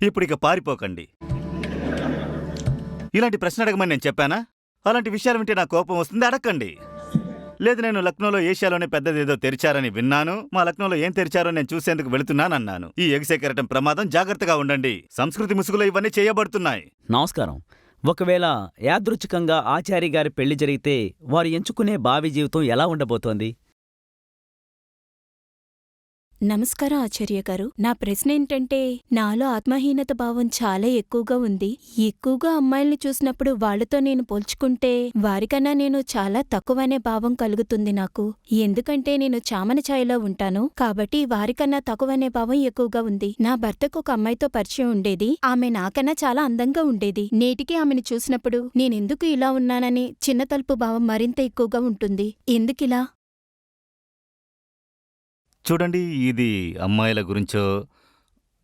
ఇప్పుడిక పారిపోకండి. ఇలాంటి ప్రశ్న అడగమని నేను చెప్పానా? అలాంటి విషయాలు వింటే నా కోపం వస్తుంది, అడగండి. లేదు, నేను లక్నోలో ఏషియాలోనే పెద్దదేదో తెరిచారని విన్నాను, మా లక్నోలో ఏం తెరిచారో నేను చూసేందుకు వెళుతున్నానన్నాను. ఈ ఎగిసే కెరటం ప్రమాదం, జాగ్రత్తగా ఉండండి. సంస్కృతి ముసుగులో ఇవన్నీ చేయబడుతున్నాయి. నమస్కారం. ఒకవేళ యాదృచ్ఛికంగా ఆచార్య గారి పెళ్లి జరిగితే వారు ఎంచుకునే భావి జీవితం ఎలా ఉండబోతోంది? నమస్కారం ఆచార్య గారు. నా ప్రశ్న ఏంటంటే, నాలో ఆత్మహీనత భావం చాలా ఎక్కువగా ఉంది. ఎక్కువగా అమ్మాయిల్ని చూసినప్పుడు వాళ్లతో నేను పోల్చుకుంటే వారికన్నా నేను చాలా తక్కువనే భావం కలుగుతుంది నాకు. ఎందుకంటే నేను చామన ఛాయలో ఉంటాను కాబట్టి వారికన్నా తక్కువనే భావం ఎక్కువగా ఉంది. నా భర్తకు ఒక అమ్మాయితో పరిచయం ఉండేది. ఆమె నాకన్నా చాలా అందంగా ఉండేది. నేటికి ఆమెను చూసినప్పుడు నేనెందుకు ఇలా ఉన్నానని చిన్న తలుపు భావం మరింత ఎక్కువగా ఉంటుంది. ఎందుకిలా? చూడండి, ఇది అమ్మాయిల గురించో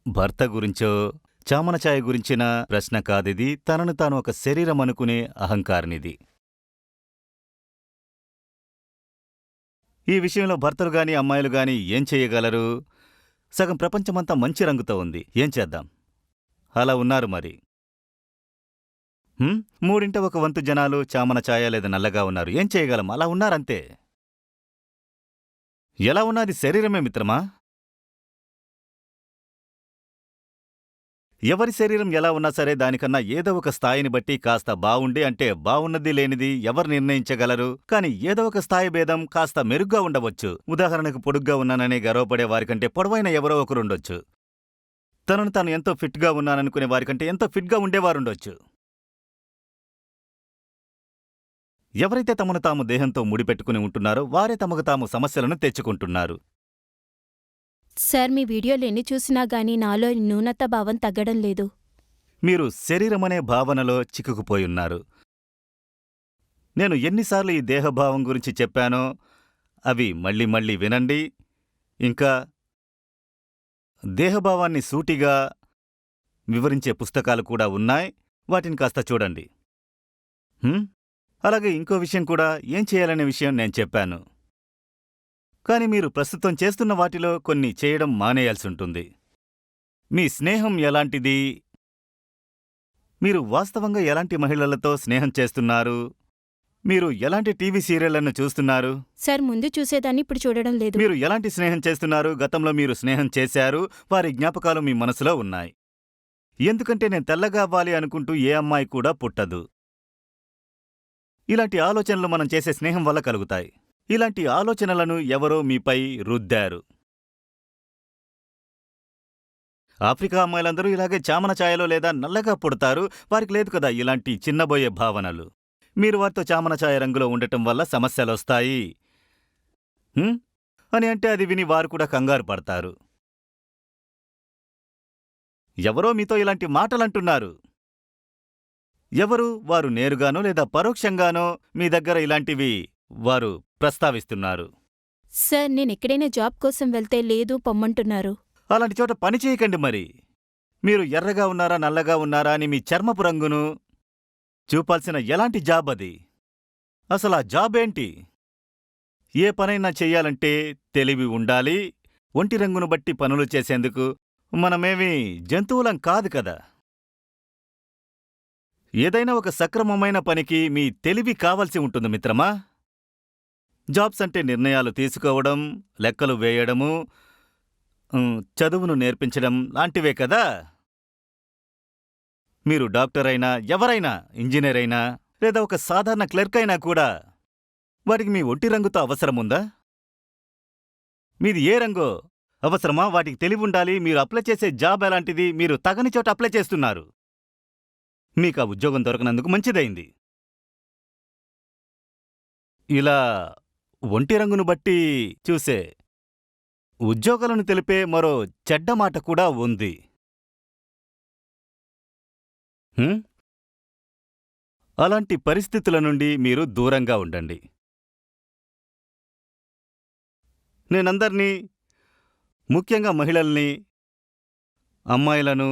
భర్త గురించో చామనఛాయ గురించిన ప్రశ్న కాదిది. తనను తాను ఒక శరీరం అనుకునే అహంకారినిది. ఈ విషయంలో భర్తలు గాని అమ్మాయిలు గాని ఏం చెయ్యగలరు? సగం ప్రపంచమంతా మంచి రంగుతో ఉంది, ఏం చేద్దాం? అలా ఉన్నారు మరి. మూడింట ఒక వంతు జనాలు చామనఛాయ లేదా నల్లగా ఉన్నారు, ఏం చేయగలం? అలా ఉన్నారంతే. ఎలా ఉన్నది శరీరమే మిత్రమా. ఎవరి శరీరం ఎలా ఉన్నా సరే దానికన్నా ఏదో ఒక స్థాయిని బట్టి కాస్త బావుండి, అంటే బావున్నది లేనిది ఎవరు నిర్ణయించగలరు? కాని ఏదో ఒక స్థాయి భేదం కాస్త మెరుగ్గా ఉండవచ్చు. ఉదాహరణకు పొడుగ్గా ఉన్నానని గర్వపడే వారికంటే పొడవైన ఎవరో ఒకరుండొచ్చు. తనను తాను ఎంతో ఫిట్గా ఉన్నాననుకునే వారికంటే ఎంతో ఫిట్గా ఉండేవారుండొచ్చు. ఎవరైతే తమను తాము దేహంతో ముడిపెట్టుకుని ఉంటున్నారో వారే తమకు తాము సమస్యలను తెచ్చుకుంటున్నారు. సార్, మీ వీడియోలు ఎన్ని చూసినా గానీ నాలో న్యూనత భావం తగ్గడం లేదు. మీరు శరీరమనే భావనలో చిక్కుకుపోయున్నారు. నేను ఎన్నిసార్లు ఈ దేహభావం గురించి చెప్పానో అవి మళ్ళీ మళ్ళీ వినండి. ఇంకా దేహభావాన్ని సూటిగా వివరించే పుస్తకాలు కూడా ఉన్నాయి, వాటిని కాస్త చూడండి. అలాగే ఇంకో విషయం కూడా, ఏం చేయాలనే విషయం నేను చెప్పాను. కాని మీరు ప్రస్తుతం చేస్తున్న వాటిలో కొన్ని చేయడం మానేయాల్సుంటుంది. మీ స్నేహం ఎలాంటిది? మీరు వాస్తవంగా ఎలాంటి మహిళలతో స్నేహం చేస్తున్నారు? మీరు ఎలాంటి టీవీ సీరియళ్లను చూస్తున్నారు? సార్, ముందు చూసేదాన్ని ఇప్పుడు చూడడం లేదు. మీరు ఎలాంటి స్నేహం చేస్తున్నారు? గతంలో మీరు స్నేహం చేశారు, వారి జ్ఞాపకాలు మీ మనసులో ఉన్నాయి. ఎందుకంటే నేను తెల్లగా అవ్వాలి అనుకుంటూ ఏ అమ్మాయి కూడా పుట్టదు. ఇలాంటి ఆలోచనలు మనం చేసే స్నేహం వల్ల కలుగుతాయి. ఇలాంటి ఆలోచనలను ఎవరో మీపై రుద్దారు. ఆఫ్రికా అమ్మాయిలందరూ ఇలాగే చామన ఛాయలో లేదా నల్లగా పుడతారు, వారికి లేదు కదా ఇలాంటి చిన్నబోయే భావనలు. మీరు వారితో చామన ఛాయ రంగులో ఉండటం వల్ల సమస్యలొస్తాయి అని అంటే అది విని వారు కూడా కంగారు పడతారు. ఎవరో మీతో ఇలాంటి మాటలంటున్నారు. ఎవరు? వారు నేరుగానో లేదా పరోక్షంగానో మీ దగ్గర ఇలాంటివి వారు ప్రస్తావిస్తున్నారు. సార్, నేనెక్కడైనా జాబ్ కోసం వెళ్తే లేదు పొమ్మంటున్నారు. అలాంటి చోట పని చేయకండి మరి. మీరు ఎర్రగా ఉన్నారా నల్లగా ఉన్నారా అని మీ చర్మపు రంగును చూపాల్సిన ఎలాంటి జాబ్ అది? అసలు ఆ జాబ్ ఏంటి? ఏ పనైనా చెయ్యాలంటే తెలివి ఉండాలి. ఒంటి రంగును బట్టి పనులు చేసేందుకు మనమేమీ జంతువులం కాదు కదా. ఏదైనా ఒక సక్రమమైన పనికి మీ తెలివి కావలసి ఉంటుంది మిత్రమా. జాబ్స్ అంటే నిర్ణయాలు తీసుకోవడం, లెక్కలు వేయడము, చదువును నేర్పించడం లాంటివే కదా. మీరు డాక్టర్ అయినా, ఎవరైనా, ఇంజనీర్ అయినా, లేదా ఒక సాధారణ క్లర్క్ అయినా కూడా వాటికి మీ ఒంటి రంగుతో అవసరముందా? మీది ఏ రంగో అవసరమా? వాటికి తెలివి ఉండాలి. మీరు అప్లై చేసే జాబ్ ఎలాంటిది? మీరు తగని చోట అప్లై చేస్తున్నారు. మీకు ఆ ఉద్యోగం దొరకనందుకు మంచిదైంది. ఇలా ఒంటి రంగును బట్టి చూసే ఉద్యోగాలను తెలిపే మరో చెడ్డ మాట కూడా ఉంది. అలాంటి పరిస్థితుల నుండి మీరు దూరంగా ఉండండి. నేనందర్నీ, ముఖ్యంగా మహిళల్ని, అమ్మాయిలను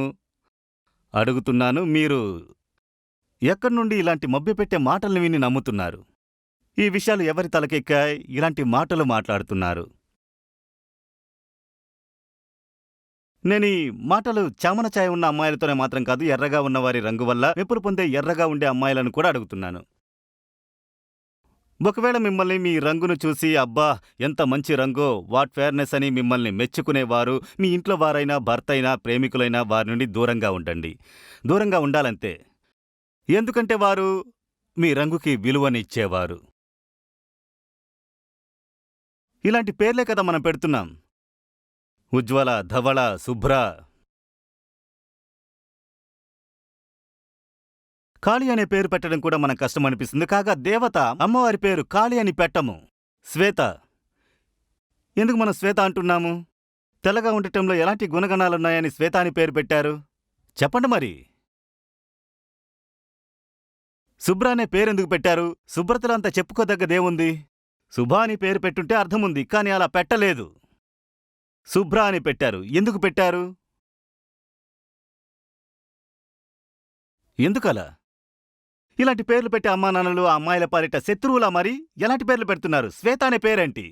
అడుగుతున్నాను, మీరు ఎక్కడి నుండి ఇలాంటి మభ్యపెట్టే మాటల్ని విని నమ్ముతున్నారు? ఈ విషయాలు ఎవరి తలకెక్కాయి? ఇలాంటి మాటలు మాట్లాడుతున్నారు. నేను ఈ మాటలు చామన ఛాయ ఉన్న అమ్మాయిలతోనే మాత్రం కాదు, ఎర్రగా ఉన్నవారి రంగు వల్ల మెప్పులు పొందే ఎర్రగా ఉండే అమ్మాయిలను కూడా అడుగుతున్నాను. ఒకవేళ మిమ్మల్ని మీ రంగును చూసి అబ్బా ఎంత మంచి రంగో, వాట్ ఫేర్నెస్ అని మిమ్మల్ని మెచ్చుకునేవారు మీ ఇంట్లో వారైనా, భర్త అయినా, ప్రేమికులైనా వారి నుండి దూరంగా ఉండండి. దూరంగా ఉండాలంతే. ఎందుకంటే వారు మీ రంగుకి విలువనిచ్చేవారు. ఇలాంటి పేర్లే కదా మనం పెడుతున్నాం. ఉజ్వల, ధవళ, శుభ్ర. కాళి అనే పేరు పెట్టడం కూడా మనకు కష్టం అనిపిస్తుంది. కాగా దేవత అమ్మవారి పేరు కాళి అని పెట్టము. శ్వేత. ఎందుకు మనం శ్వేత అంటున్నాము? తెల్లగా ఉండటంలో ఎలాంటి గుణగణాలున్నాయని శ్వేత అని పేరు పెట్టారు చెప్పండి మరి. శుభ్ర అనే పేరెందుకు పెట్టారు? శుభ్రతలో అంత చెప్పుకోదగ్గదేముంది? శుభ అని పేరు పెట్టుంటే అర్థముంది, కానీ అలా పెట్టలేదు. శుభ్ర అని పెట్టారు. ఎందుకు పెట్టారు? ఎందుకలా? ఇలాంటి పేర్లు పెట్టే అమ్మానాన్నలు ఆ అమ్మాయిల పాలిట శత్రువులా మరి ఎలాంటి పేర్లు పెడుతున్నారు? శ్వేత అనే పేరేంటి?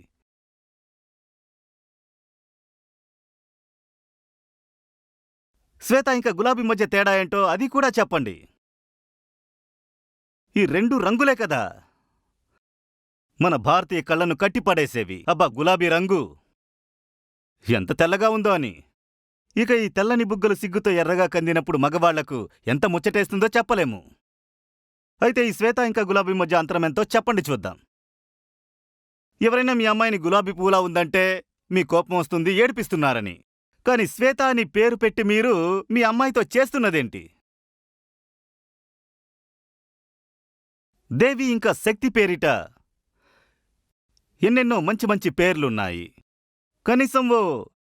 శ్వేత ఇంకా గులాబీ మధ్య తేడా ఏంటో అది కూడా చెప్పండి. ఈ రెండు రంగులే కదా మన భారతీయ కళ్ళను కట్టిపడేసేవి. అబ్బా గులాబీ రంగు ఎంత తెల్లగా ఉందో అని. ఇక ఈ తెల్లని బుగ్గలు సిగ్గుతో ఎర్రగా కందినప్పుడు మగవాళ్లకు ఎంత ముచ్చటేస్తుందో చెప్పలేము. అయితే ఈ శ్వేత ఇంకా గులాబీ మధ్య అంతరమెంతో చెప్పండి చూద్దాం. ఎవరైనా మీ అమ్మాయిని గులాబీ పూలా ఉందంటే మీ కోపం వస్తుంది, ఏడిపిస్తున్నారని. కాని శ్వేత అని పేరు పెట్టి మీరు మీ అమ్మాయితో చేస్తున్నదేంటి? దేవి ఇంకా శక్తి పేరిట ఎన్నెన్నో మంచి మంచి పేర్లున్నాయి. కనీసం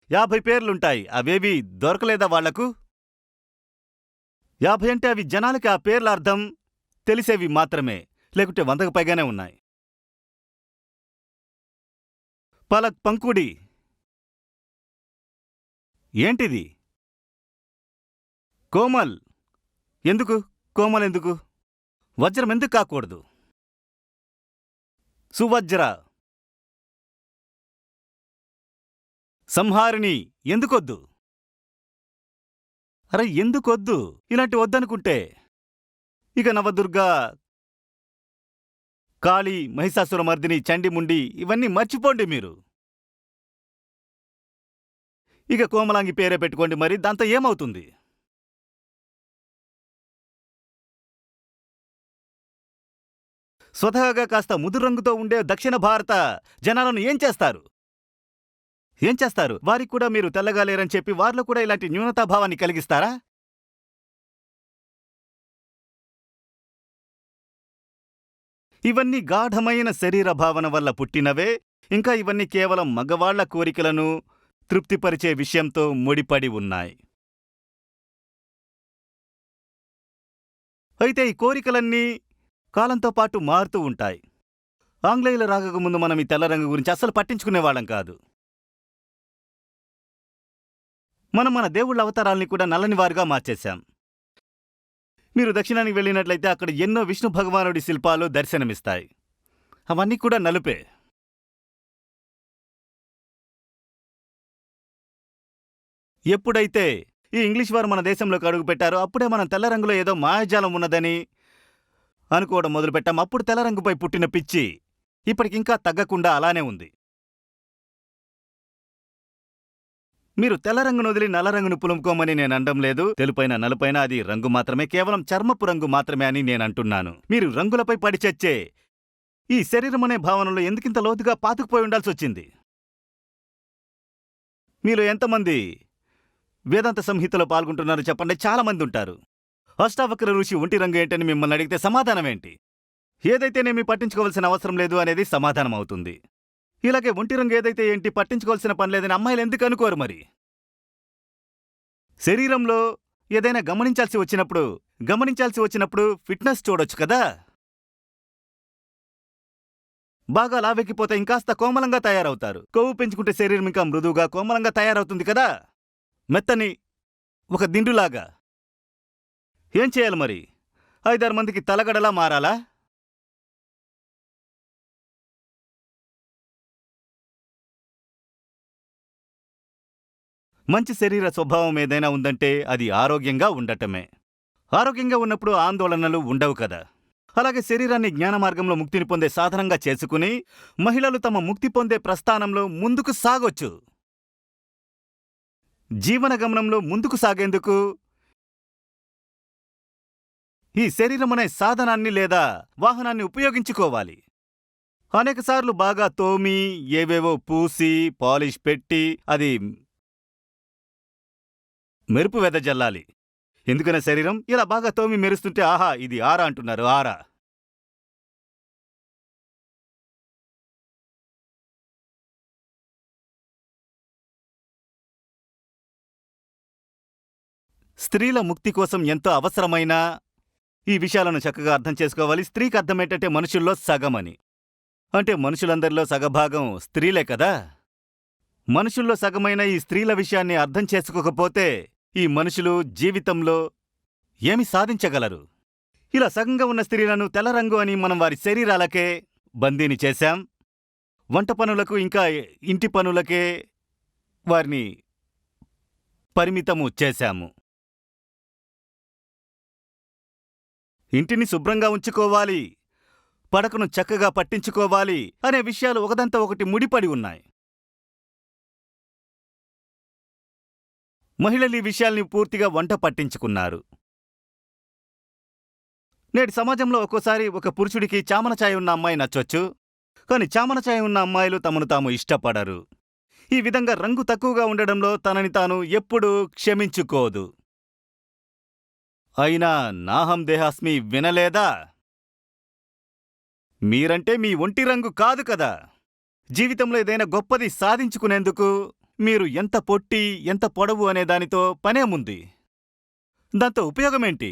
50 పేర్లుంటాయి. అవేవి దొరకలేదా వాళ్లకు? 50 అంటే అవి జనాలకి ఆ పేర్ల అర్థం తెలిసేవి మాత్రమే, లేకుంటే 100కు పైగానే ఉన్నాయి. పలక్, పంకుడి. ఏంటిది? కోమల్. ఎందుకు కోమల్? ఎందుకు? వజ్రం ఎందుకు కాకూడదు? సువజ్ర. సంహారిణి ఎందుకొద్దు? అరే ఎందుకొద్దు? ఇలాంటి వద్దనుకుంటే ఇక నవదుర్గా, కాళీ, మహిషాసురమర్దిని, చండిముండి ఇవన్నీ మర్చిపోండి మీరు. ఇక కోమలాంగి పేరే పెట్టుకోండి మరి, దాంతో ఏమవుతుంది? స్వతహాగా కాస్త ముదురు రంగుతో ఉండే దక్షిణ భారత జనాలను ఏం చేస్తారు? వారికి కూడా మీరు తెల్లగా లేరని చెప్పి వారిలో కూడా ఇలాంటి న్యూనతాభావాన్ని కలిగిస్తారా? ఇవన్నీ గాఢమైన శరీర భావన వల్ల పుట్టినవే. ఇంకా ఇవన్నీ కేవలం మగవాళ్ల కోరికలను తృప్తిపరిచే విషయంతో ముడిపడి ఉన్నాయి. అయితే ఈ కోరికలన్నీ కాలంతో పాటు మారుతూ ఉంటాయి. ఆంగ్లేయుల రాకముందు మనం ఈ తెల్ల రంగు గురించి అస్సలు పట్టించుకునేవాళ్ళం కాదు. మనం మన దేవుళ్ళ అవతారాల్ని కూడా నల్లనివారుగా మార్చేశాం. మీరు దక్షిణానికి వెళ్ళినట్లయితే అక్కడ ఎన్నో విష్ణు భగవానుడి శిల్పాలు దర్శనమిస్తాయి. అవన్నీ కూడా నలుపే. ఎప్పుడైతే ఈ ఇంగ్లీష్ వారు మన దేశంలోకి అడుగుపెట్టారో అప్పుడే మనం తెల్ల రంగులో ఏదో మాయాజాలం ఉన్నదని అనుకోవడం మొదలుపెట్టాం. అప్పుడు తెల్ల రంగుపై పుట్టిన పిచ్చి ఇప్పటికింకా తగ్గకుండా అలానే ఉంది. మీరు తెల్ల రంగును వదిలి నల్ల రంగును పులుముకోమని నేను అనడం లేదు. తెలుపైన నలుపైన అది రంగు మాత్రమే, కేవలం చర్మపు రంగు మాత్రమే అని నేనంటున్నాను. మీరు రంగులపై పడి చచ్చే ఈ శరీరం అనే భావనలో ఎందుకింత లోతుగా పాతుకుపోయి ఉండాల్సి వచ్చింది? మీలో ఎంతమంది వేదాంత సంహితలో పాల్గొంటున్నారు చెప్పండి? చాలా మంది ఉంటారు. అష్టావక్ర ఋషి ఒంటి రంగు ఏంటని మిమ్మల్ని అడిగితే సమాధానం ఏంటి? ఏదైతేనేమి పట్టించుకోవాల్సిన అవసరం లేదు అనేది సమాధానం అవుతుంది. ఇలాగే ఒంటి రంగు ఏదైతే ఏంటి, పట్టించుకోవాల్సిన పని లేదని అమ్మాయిలు ఎందుకు అనుకోరు మరి? శరీరంలో ఏదైనా గమనించాల్సి వచ్చినప్పుడు ఫిట్నెస్ చూడొచ్చు కదా. బాగా లావెక్కిపోతే ఇంకాస్త కోమలంగా తయారవుతారు. కొవ్వు పెంచుకుంటే శరీరం ఇంకా మృదువుగా కోమలంగా తయారవుతుంది కదా, మెత్తని ఒక దిండులాగా. ఏం చేయాలి మరి? 5-6 మందికి తలగడలా మారాలా? మంచి శరీర స్వభావం ఏదైనా ఉందంటే అది ఆరోగ్యంగా ఉండటమే. ఆరోగ్యంగా ఉన్నప్పుడు ఆందోళనలు ఉండవు కదా. అలాగే శరీరాన్ని జ్ఞాన మార్గంలో ముక్తిని పొందే సాధనంగా చేసుకుని మహిళలు తమ ముక్తి పొందే ప్రస్థానంలో ముందుకు సాగొచ్చు. జీవన గమనంలో ముందుకు సాగేందుకు ఈ శరీరం అనే సాధనాన్ని లేదా వాహనాన్ని ఉపయోగించుకోవాలి. అనేకసార్లు బాగా తోమి, ఏవేవో పూసి, పాలిష్ పెట్టి అది మెరుపు వెదజల్లాలి. ఎందుకనే శరీరం ఇలా బాగా తోమి మెరుస్తుంటే ఆహా ఇది ఆరా అంటున్నారు. ఆరా. స్త్రీల ముక్తి కోసం ఎంతో అవసరమైన ఈ విషయాలను చక్కగా అర్థం చేసుకోవాలి. స్త్రీకి అర్థమేంటంటే మనుషుల్లో సగమని. అంటే మనుషులందరిలో సగభాగం స్త్రీలే కదా. మనుషుల్లో సగమైన ఈ స్త్రీల విషయాన్ని అర్థం చేసుకోకపోతే ఈ మనుషులు జీవితంలో ఏమి సాధించగలరు? ఇలా సగంగా ఉన్న స్త్రీలను తెల్లరంగు అని మనం వారి శరీరాలకే బందీని చేశాం. వంట పనులకు ఇంకా ఇంటి పనులకే వారిని పరిమితము చేశాము. ఇంటిని శుభ్రంగా ఉంచుకోవాలి, పడకను చక్కగా పట్టించుకోవాలి అనే విషయాలు ఒకదంతా ఒకటి ముడిపడి ఉన్నాయి. మహిళలు ఈ విషయాల్ని పూర్తిగా వంట పట్టించుకున్నారు. నేటి సమాజంలో ఒక్కోసారి ఒక పురుషుడికి చామన ఛాయ ఉన్న అమ్మాయి నచ్చొచ్చు, కానీ చామన ఛాయ ఉన్న అమ్మాయిలు తమను తాము ఇష్టపడరు. ఈ విధంగా రంగు తక్కువగా ఉండడంలో తనని తాను ఎప్పుడూ క్షమించుకోదు. అయినా నాహం దేహాస్మి వినలేదా? మీరంటే మీ ఒంటి రంగు కాదు కదా. జీవితంలో ఏదైనా గొప్పది సాధించుకునేందుకు మీరు ఎంత పొట్టి, ఎంత పొడవు అనే దానితో పనేముంది? దాంతో ఉపయోగమేంటి?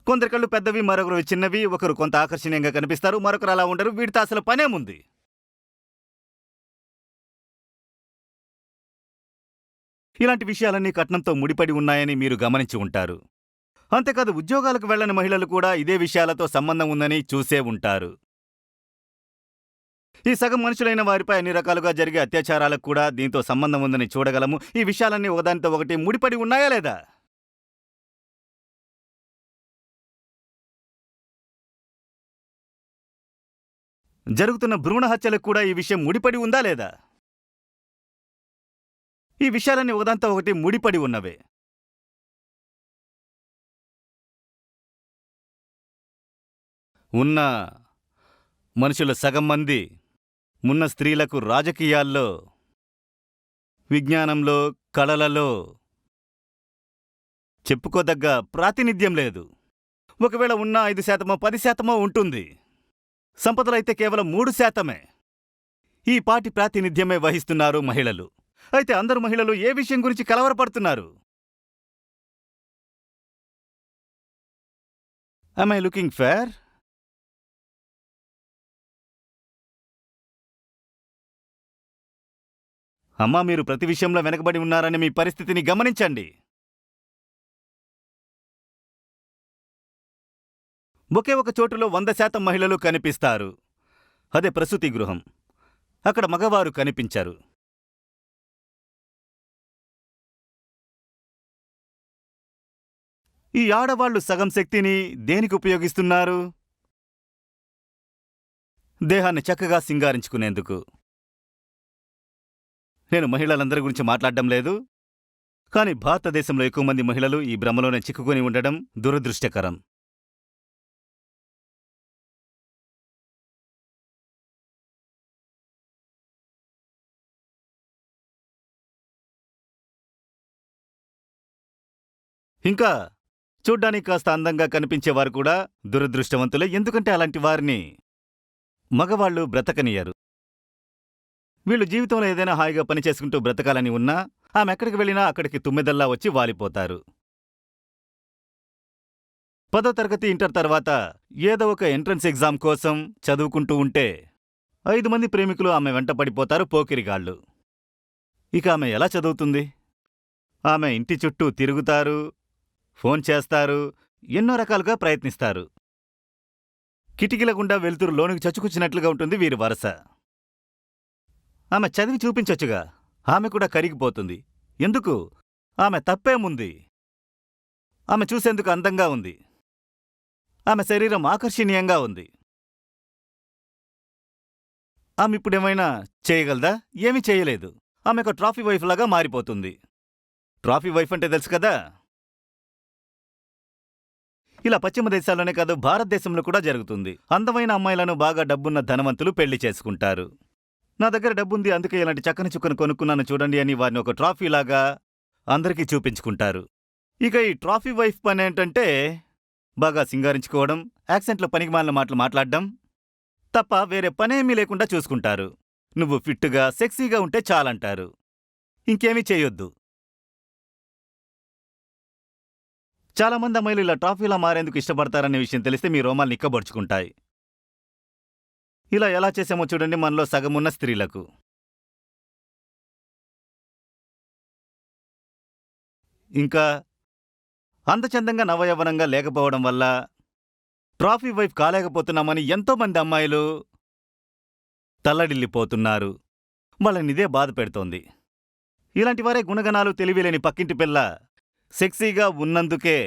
కొందరి కళ్ళు పెద్దవి, మరొకరు చిన్నవి, ఒకరు కొంత ఆకర్షణీయంగా కనిపిస్తారు, మరొకరు అలా ఉండరు. వీటితో అసలు పనేముంది? ఇలాంటి విషయాలన్నీ కట్నంతో ముడిపడి ఉన్నాయని మీరు గమనించి ఉంటారు. అంతేకాదు ఉద్యోగాలకు వెళ్లని మహిళలు కూడా ఇదే విషయాలతో సంబంధం ఉందని చూసే ఉంటారు. ఈ సగం మనుషులైన వారిపై అన్ని రకాలుగా జరిగే అత్యాచారాలకు కూడా దీంతో సంబంధం ఉందని చూడగలము. ఈ విషయాలన్నీ ఒకదానితో ఒకటి ముడిపడి ఉన్నాయా లేదా? జరుగుతున్న భ్రూణ హత్యలకు కూడా ఈ విషయం ముడిపడి ఉందా లేదా? ఈ విషయాలన్నీ ఒకదాంతో ఒకటి ముడిపడి ఉన్నవే. ఉన్న మనుషుల సగం మంది ఉన్న స్త్రీలకు రాజకీయాల్లో, విజ్ఞానంలో, కళలలో చెప్పుకోదగ్గ ప్రాతినిధ్యం లేదు. ఒకవేళ ఉన్న 5%, 10% ఉంటుంది. సంపదలైతే కేవలం 3%. ఈ పాటి ప్రాతినిధ్యమే వహిస్తున్నారు మహిళలు. అయితే అందరు మహిళలు ఏ విషయం గురించి కలవరపడుతున్నారు? Am I looking fair? అమ్మా, మీరు ప్రతి విషయంలో వెనకబడి ఉన్నారని మీ పరిస్థితిని గమనించండి. ఒకే ఒక చోటులో 100% మహిళలు కనిపిస్తారు. అదే ప్రసూతి గృహం. అక్కడ మగవారు కనిపించరు. ఈ ఆడవాళ్లు సగం శక్తిని దేనికి ఉపయోగిస్తున్నారు? దేహాన్ని చక్కగా సింగారించుకునేందుకు. నేను మహిళలందరి గురించి మాట్లాడడం లేదు, కానీ భారతదేశంలో ఎక్కువ మంది మహిళలు ఈ భ్రమలోనే చిక్కుకొని ఉండడం దురదృష్టకరం. ఇంకా చూడ్డానికి కాస్త అందంగా కనిపించేవారు కూడా దురదృష్టవంతులే. ఎందుకంటే అలాంటి వారిని మగవాళ్లు బ్రతకనియరు. వీళ్ళు జీవితంలో ఏదైనా హాయిగా పనిచేసుకుంటూ బ్రతకాలని ఉన్నా ఆమె ఎక్కడికి వెళ్ళినా అక్కడికి తుమ్మెదల్లా వచ్చి వాలిపోతారు. 10వ తరగతి, ఇంటర్ తర్వాత ఏదో ఒక ఎంట్రన్స్ ఎగ్జామ్ కోసం చదువుకుంటూ ఉంటే 5 మంది ప్రేమికులు ఆమె వెంట పడిపోతారు, పోకిరిగాళ్లు. ఇక ఆమె ఎలా చదువుతుంది? ఆమె ఇంటి చుట్టూ తిరుగుతారు, ఫోన్ చేస్తారు, ఎన్నో రకాలుగా ప్రయత్నిస్తారు. కిటికీల గుండా వెలుతురు లోనికి చచ్చుకుచ్చినట్లుగా ఉంటుంది వీరి వరస. ఆమె చదివి చూపించొచ్చుగా. ఆమె కూడా కరిగిపోతుంది. ఎందుకు? ఆమె తప్పేముంది? ఆమె చూసేందుకు అందంగా ఉంది. ఆమె శరీరం ఆకర్షణీయంగా ఉంది. ఆమె ఇప్పుడేమైనా చేయగలదా? ఏమీ చేయలేదు. ఆమె ఒక ట్రాఫీ వైఫ్ లాగా మారిపోతుంది. ట్రాఫీ వైఫ్ అంటే తెలుసు కదా? ఇలా పశ్చిమ దేశాల్లోనే కాదు, భారతదేశంలో కూడా జరుగుతుంది. అందమైన అమ్మాయిలను బాగా డబ్బున్న ధనవంతులు పెళ్లి చేసుకుంటారు. నా దగ్గర డబ్బుంది, అందుకే ఇలాంటి చక్కని చుక్కను కొనుక్కున్నాను చూడండి అని వారిని ఒక ట్రాఫీలాగా అందరికీ చూపించుకుంటారు. ఇక ఈ ట్రాఫీ వైఫ్ పని ఏంటంటే బాగా సింగారించుకోవడం, యాక్సెంట్లో పనికిమాలిన మాటలు మాట్లాడడం తప్ప వేరే పనేమీ లేకుండా చూసుకుంటారు. నువ్వు ఫిట్టుగా సెక్సీగా ఉంటే చాలంటారు. ఇంకేమీ చేయొద్దు. చాలామంది అమ్మాయిలు ఇలా ట్రాఫీలా మారేందుకు ఇష్టపడతారనే విషయం తెలిస్తే మీ రోమాలు నిక్కబొడుచుకుంటాయి. ఇలా ఎలా చేసామో చూడండి మనలో సగమున్న స్త్రీలకు. ఇంకా అందచందంగా నవయవనంగా లేకపోవడం వల్ల ట్రాఫీ వైఫ్ కాలేకపోతున్నామని ఎంతోమంది అమ్మాయిలు తల్లడిల్లిపోతున్నారు. వాళ్ళనిదే బాధ పెడుతోంది. ఇలాంటి వారే గుణగణాలు తెలివిలేని పక్కింటి పిల్ల సెక్సీగా ఉన్నందుకే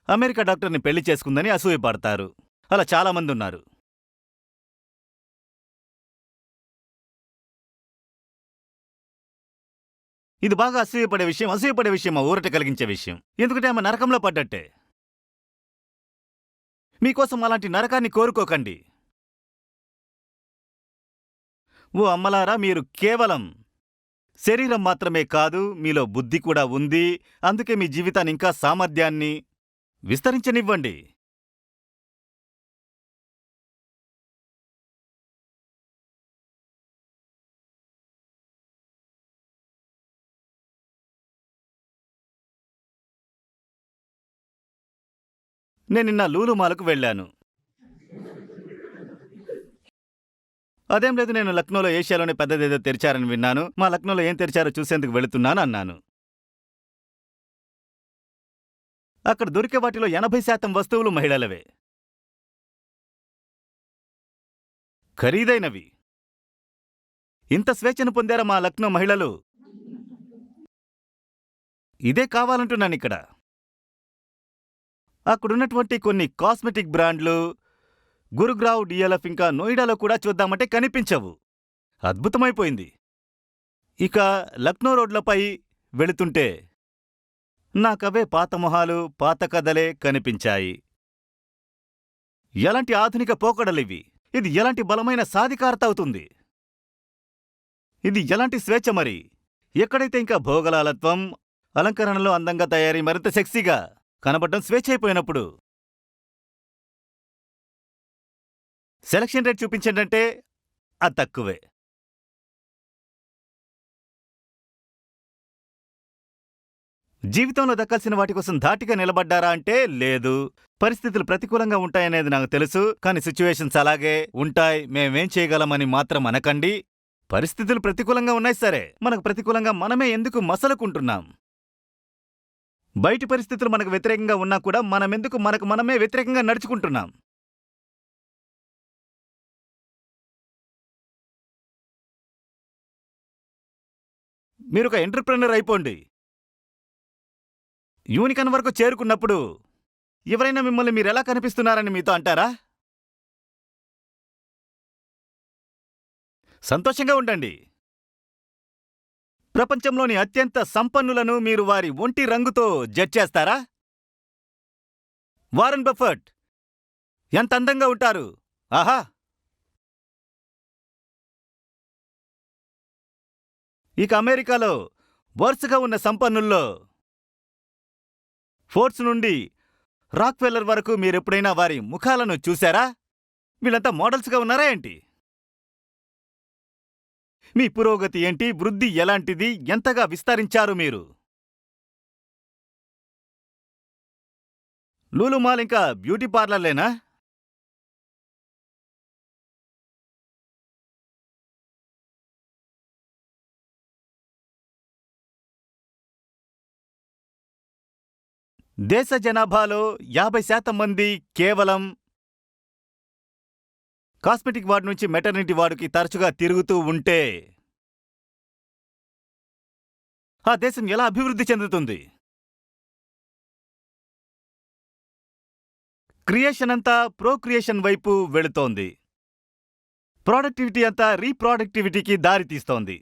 అమెరికా డాక్టర్ని పెళ్లి చేసుకుందని అసూయపడతారు. అలా చాలామంది ఉన్నారు. ఇది బాగా అసూయపడే విషయం, ఊరట కలిగించే విషయం. ఎందుకంటే ఆమె నరకంలో పడ్డట్టే. మీకోసం అలాంటి నరకాన్ని కోరుకోకండి. ఓ అమ్మలారా, మీరు కేవలం శరీరం మాత్రమే కాదు, మీలో బుద్ధి కూడా ఉంది. అందుకే మీ జీవితాన్ని ఇంకా సామర్థ్యాన్ని విస్తరించనివ్వండి. నేను నిన్న లూలు మాల్కు వెళ్ళాను. అదేం లేదు, నేను లక్నోలో ఏషియాలోనే పెద్దదేదో తెరిచారని విన్నాను. మా లక్నోలో ఏం తెరిచారో చూసేందుకు వెళుతున్నాను అన్నాను. అక్కడ దొరికే వాటిలో 80% వస్తువులు మహిళలవే, ఖరీదైనవి. ఇంత స్వేచ్ఛను పొందారా మా లక్నో మహిళలు? ఇదే కావాలంటున్నానిక్కడ. అక్కడున్నటువంటి కొన్ని కాస్మెటిక్ బ్రాండ్లు గురుగ్రావ్, డిఎల్ఎఫ్ ఇంకా నోయిడాలో కూడా చూద్దామంటే కనిపించవు. అద్భుతమైపోయింది. ఇక లక్నో రోడ్లపై వెళుతుంటే నాకవే పాత మొహాలు, పాత కథలే కనిపించాయి. ఎలాంటి ఆధునిక పోకడలివి! ఇది ఎలాంటి బలమైన సాధికారత అవుతుంది! ఇది ఎలాంటి స్వేచ్ఛ మరి! ఎక్కడైతే ఇంకా భోగలాలత్వం, అలంకరణలో అందంగా తయారీ, మరింత సెక్సీగా కనబడ్డం స్వేచ్ఛ అయిపోయినప్పుడు సెలక్షన్ రేట్ చూపించండంటే అది తక్కువే. జీవితంలో దక్కాల్సిన వాటి కోసం ధాటిగా నిలబడ్డారా అంటే లేదు. పరిస్థితులు ప్రతికూలంగా ఉంటాయనేది నాకు తెలుసు, కానీ సిచ్యువేషన్స్ అలాగే ఉంటాయి. మేమేం చేయగలమని మాత్రం అనకండి. పరిస్థితులు ప్రతికూలంగా ఉన్నాయి సరే, మనకు ప్రతికూలంగా మనమే ఎందుకు మసలుకుంటున్నాం? బయటి పరిస్థితులు మనకు వ్యతిరేకంగా ఉన్నా కూడా మనమెందుకు మనకు మనమే వ్యతిరేకంగా నడుచుకుంటున్నాం? మీరొక ఎంటర్‌ప్రెన్యూర్ అయిపోండి. యూనికాన్ వరకు చేరుకున్నప్పుడు ఎవరైనా మిమ్మల్ని మీరెలా కనిపిస్తున్నారని మీతో అంటారా? సంతోషంగా ఉండండి. ప్రపంచంలోని అత్యంత సంపన్నులను మీరు వారి ఒంటి రంగుతో జడ్జ్ చేస్తారా? వారెన్ బఫెట్ ఎంత అందంగా ఉంటారు! ఆహా! ఇక అమెరికాలో వరుసగా ఉన్న సంపన్నుల్లో ఫోర్బ్స్ నుండి రాక్ఫెల్లర్ వరకు మీరెప్పుడైనా వారి ముఖాలను చూశారా? వీళ్ళంతా మోడల్స్గా ఉన్నారా ఏంటి? మీ పురోగతి ఏంటి? వృద్ధి ఎలాంటిది? ఎంతగా విస్తరించారు మీరు? లూలు మాల్ ఇంకా బ్యూటీ పార్లర్లేనా? దేశ జనాభాలో 50% మంది కేవలం కాస్మెటిక్ వార్డు నుంచి మెటర్నిటీ వార్డుకి తరచుగా తిరుగుతూ ఉంటే ఆ దేశం ఎలా అభివృద్ధి చెందుతుంది? క్రియేషన్ అంతా ప్రోక్రియేషన్ వైపు వెళుతోంది. ప్రొడక్టివిటీ అంతా రీప్రొడక్టివిటీకి దారితీస్తోంది.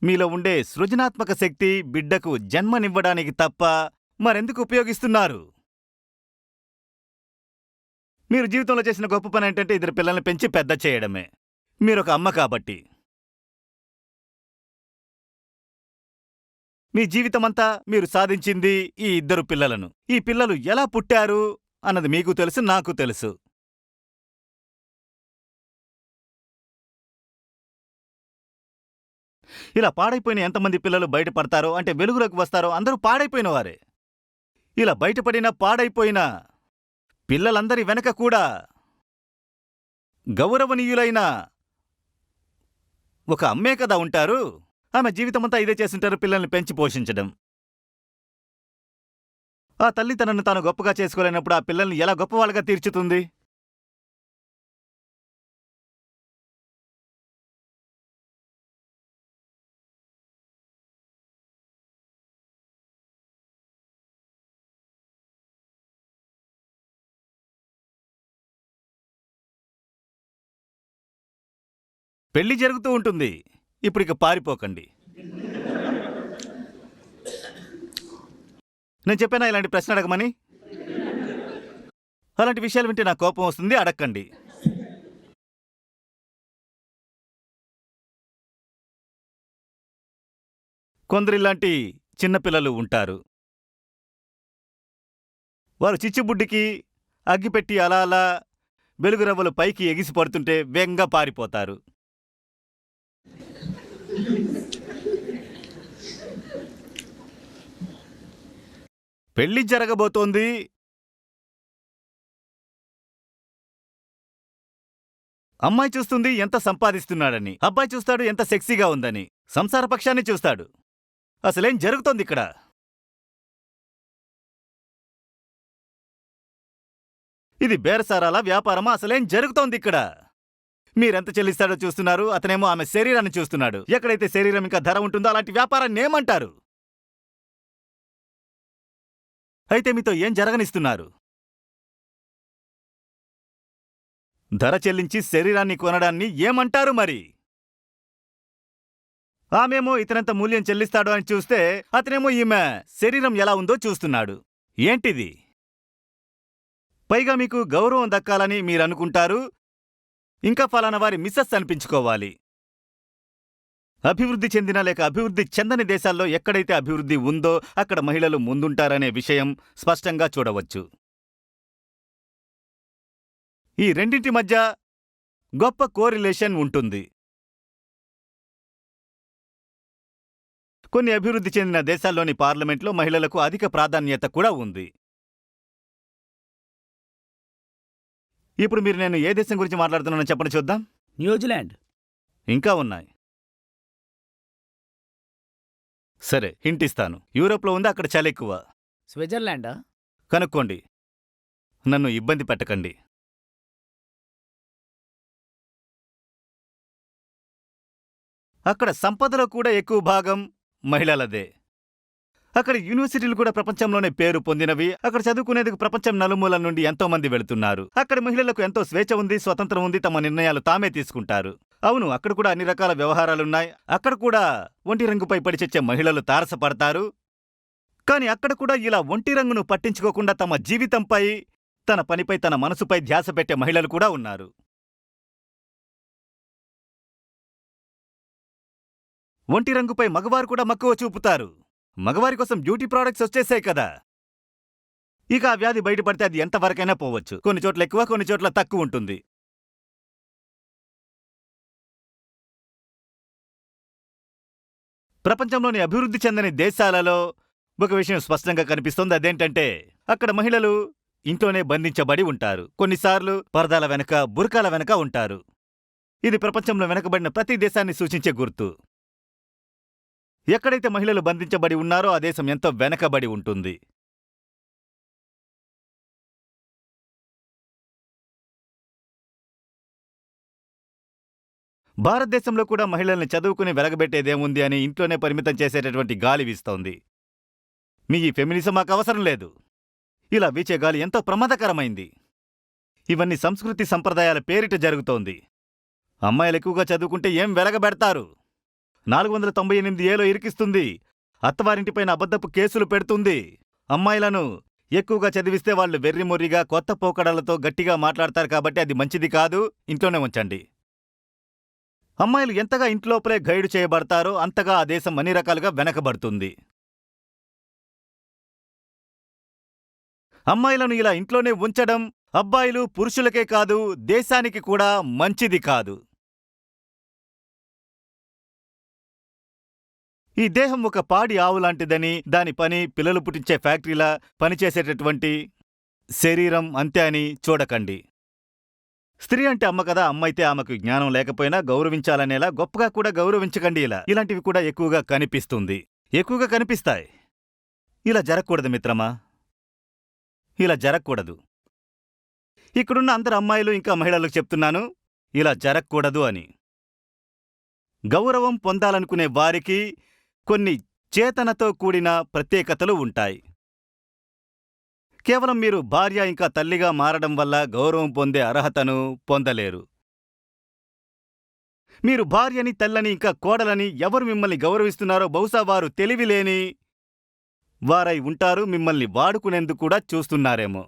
మీలో ఉండే సృజనాత్మక శక్తి బిడ్డకు జన్మనివ్వడానికి తప్ప మరెందుకు ఉపయోగిస్తున్నారు? మీరు జీవితంలో చేసిన గొప్ప పని ఏంటంటే ఇద్దరు పిల్లల్ని పెంచి పెద్ద చేయడమే. మీరొక అమ్మ కాబట్టి. మీ జీవితమంతా మీరు సాధించింది ఈ ఇద్దరు పిల్లలను. ఈ పిల్లలు ఎలా పుట్టారు అన్నది మీకు తెలుసు, నాకు తెలుసు. ఇలా పాడైపోయిన ఎంతమంది పిల్లలు బయటపడతారో, అంటే వెలుగులోకి వస్తారో అందరూ పాడైపోయిన వారే. ఇలా బయటపడిన పాడైపోయిన పిల్లలందరి వెనక కూడా గౌరవనీయులైన ఒక అమ్మే కదా ఉంటారు. ఆమె జీవితమంతా ఇదే చేస్తుంటారు, పిల్లల్ని పెంచి పోషించడం. ఆ తల్లి తనను తాను గొప్పగా చేసుకోలేనప్పుడు ఆ పిల్లల్ని ఎలా గొప్పవాళ్ళగా తీర్చుతుంది? పెళ్లి జరుగుతూ ఉంటుంది. ఇప్పుడిక పారిపోకండి. నేను చెప్పానా ఇలాంటి ప్రశ్న అడగమని? అలాంటి విషయాలు వింటే నా కోపం వస్తుంది, అడక్కండి. కొందరిలాంటి చిన్నపిల్లలు ఉంటారు. వారు చిచ్చుబుడ్డికి అగ్గిపెట్టి అలా అలా వెలుగురవ్వలు పైకి ఎగిసి పడుతుంటే వేగంగా పారిపోతారు. పెళ్లి జరగబోతోంది. అమ్మాయి చూస్తుంది ఎంత సంపాదిస్తున్నాడని, అబ్బాయి చూస్తాడు ఎంత సెక్సీగా ఉందని. సంసార పక్షాన్ని చూస్తాడు. అసలేం జరుగుతోంది ఇక్కడ? ఇది బేరసారాలా, వ్యాపారమా? అసలేం జరుగుతోంది ఇక్కడ? మీరెంత చెల్లిస్తాడో చూస్తున్నారు, అతనేమో ఆమె శరీరాన్ని చూస్తున్నాడు. ఎక్కడైతే శరీరం ఇంకా ధర ఉంటుందో అలాంటి వ్యాపారాన్ని ఏమంటారు? అయితే మీతో ఏం జరగనిస్తున్నారు? ధర చెల్లించి శరీరాన్ని కొనడాన్ని ఏమంటారు మరి? ఆమెమో ఇతనంత మూల్యం చెల్లిస్తాడు అని చూస్తే, అతనేమో ఈమె శరీరం ఎలా ఉందో చూస్తున్నాడు. ఏంటిది? పైగా మీకు గౌరవం దక్కాలని మీరనుకుంటారు, ఇంకా ఫలానా వారి మిస్సెస్ అనిపించుకోవాలి. అభివృద్ధి చెందిన లేక అభివృద్ధి చెందని దేశాల్లో ఎక్కడైతే అభివృద్ధి ఉందో అక్కడ మహిళలు ముందుంటారనే విషయం స్పష్టంగా చూడవచ్చు. ఈ రెండింటి మధ్య గొప్ప కోరిలేషన్ ఉంటుంది. కొన్ని అభివృద్ధి చెందిన దేశాల్లోని పార్లమెంట్లో మహిళలకు అధిక ప్రాధాన్యత కూడా ఉంది. ఇప్పుడు మీరు నేను ఏ దేశం గురించి మాట్లాడుతున్నానో చెప్పండి చూద్దాం. న్యూజిలాండ్. ఇంకా ఉన్నాయి. సరే, హింట్ ఇస్తాను. యూరోప్లో ఉంది, అక్కడ చలి ఎక్కువ. స్విట్జర్లాండా? కనుక్కోండి, నన్ను ఇబ్బంది పెట్టకండి. అక్కడ సంపదలో కూడా ఎక్కువ భాగం మహిళలదే. అక్కడ యూనివర్సిటీలు కూడా ప్రపంచంలోనే పేరు పొందినవి. అక్కడ చదువుకునేందుకు ప్రపంచం నలుమూలల నుండి ఎంతో మంది వెళుతున్నారు. అక్కడ మహిళలకు ఎంతో స్వేచ్ఛ ఉంది, స్వతంత్రం ఉంది, తమ నిర్ణయాలు తామే తీసుకుంటారు. అవును, అక్కడ కూడా అన్ని రకాల వ్యవహారాలున్నాయి. అక్కడ కూడా ఒంటి రంగుపై పడిచచ్చే మహిళలు తారసపడతారు. కాని అక్కడ కూడా ఇలా ఒంటి రంగును పట్టించుకోకుండా తమ జీవితంపై, తన పనిపై, తన మనసుపై ధ్యాస పెట్టే మహిళలు కూడా ఉన్నారు. ఒంటి రంగుపై మగవారు కూడా మక్కువ చూపుతారు. మగవారి కోసం బ్యూటీ ప్రోడక్ట్స్ వచ్చేసాయి కదా. ఇక ఆ వ్యాధి బయటపడితే అది ఎంతవరకైనా పోవచ్చు. కొన్ని చోట్ల ఎక్కువ, కొన్ని చోట్ల తక్కువ ఉంటుంది. ప్రపంచంలోని అభివృద్ధి చెందని దేశాలలో ఒక విషయం స్పష్టంగా కనిపిస్తోంది. అదేంటంటే అక్కడ మహిళలు ఇంట్లోనే బంధించబడి ఉంటారు. కొన్నిసార్లు పరదాల వెనక, బురకాల వెనక ఉంటారు. ఇది ప్రపంచంలో వెనకబడిన ప్రతి దేశాన్ని సూచించే గుర్తు. ఎక్కడైతే మహిళలు బంధించబడి ఉన్నారో ఆ దేశం ఎంతో వెనకబడి ఉంటుంది. భారతదేశంలో కూడా మహిళల్ని చదువుకుని వెలగబెట్టేదేముంది అని ఇంట్లోనే పరిమితం చేసేటటువంటి గాలి వీస్తోంది. మీ ఈ ఫెమినిజం మాకు అవసరం లేదు. ఇలా వీచే గాలి ఎంతో ప్రమాదకరమైంది. ఇవన్నీ సంస్కృతి సంప్రదాయాల పేరిట జరుగుతోంది. అమ్మాయిలు ఎక్కువగా చదువుకుంటే ఏం వెలగబెడతారు? 498 ఏలో ఇరికిస్తుంది. అత్తవారింటిపైన అబద్ధపు కేసులు పెడుతుంది. అమ్మాయిలను ఎక్కువగా చదివిస్తే వాళ్ళు వెర్రిమొర్రిగా కొత్త పోకడలతో గట్టిగా మాట్లాడతారు కాబట్టి అది మంచిది కాదు, ఇంట్లోనే ఉంచండి. అమ్మాయిలు ఎంతగా ఇంట్లోపలే గైడ్ చేయబడతారో అంతగా ఆ దేశం అన్ని రకాలుగా వెనకబడుతుంది. అమ్మాయిలను ఇలా ఇంట్లోనే ఉంచడం అబ్బాయిలు పురుషులకే కాదు, దేశానికి కూడా మంచిది కాదు. ఈ దేహం ఒక పాడి ఆవులాంటిదని, దాని పని పిల్లలు పుట్టించే ఫ్యాక్టరీలా పనిచేసేటటువంటి శరీరం అంతే అని చూడకండి. స్త్రీ అంటే అమ్మ కదా, అమ్మైతే ఆమెకు జ్ఞానం లేకపోయినా గౌరవించాలనేలా గొప్పగా కూడా గౌరవించకండి. ఇలాంటివి కూడా ఎక్కువగా కనిపిస్తాయి. ఇలా జరగకూడదు మిత్రమా, ఇలా జరగకూడదు. ఇక్కడున్న అందరు అమ్మాయిలు ఇంకా మహిళలకు చెప్తున్నాను, ఇలా జరగకూడదు అని. గౌరవం పొందాలనుకునే వారికి కొన్ని చేతనతో కూడిన ప్రత్యేకతలు ఉంటాయి. కేవలం మీరు భార్య ఇంకా తల్లిగా మారడం వల్ల గౌరవం పొందే అర్హతను పొందలేరు. మీరు భార్యని, తల్లని, ఇంకా కోడలని ఎవరు మిమ్మల్ని గౌరవిస్తున్నారో బహుశా వారు తెలివిలేని వారై ఉంటారు. మిమ్మల్ని వాడుకునేందుకు కూడా చూస్తున్నారేమో.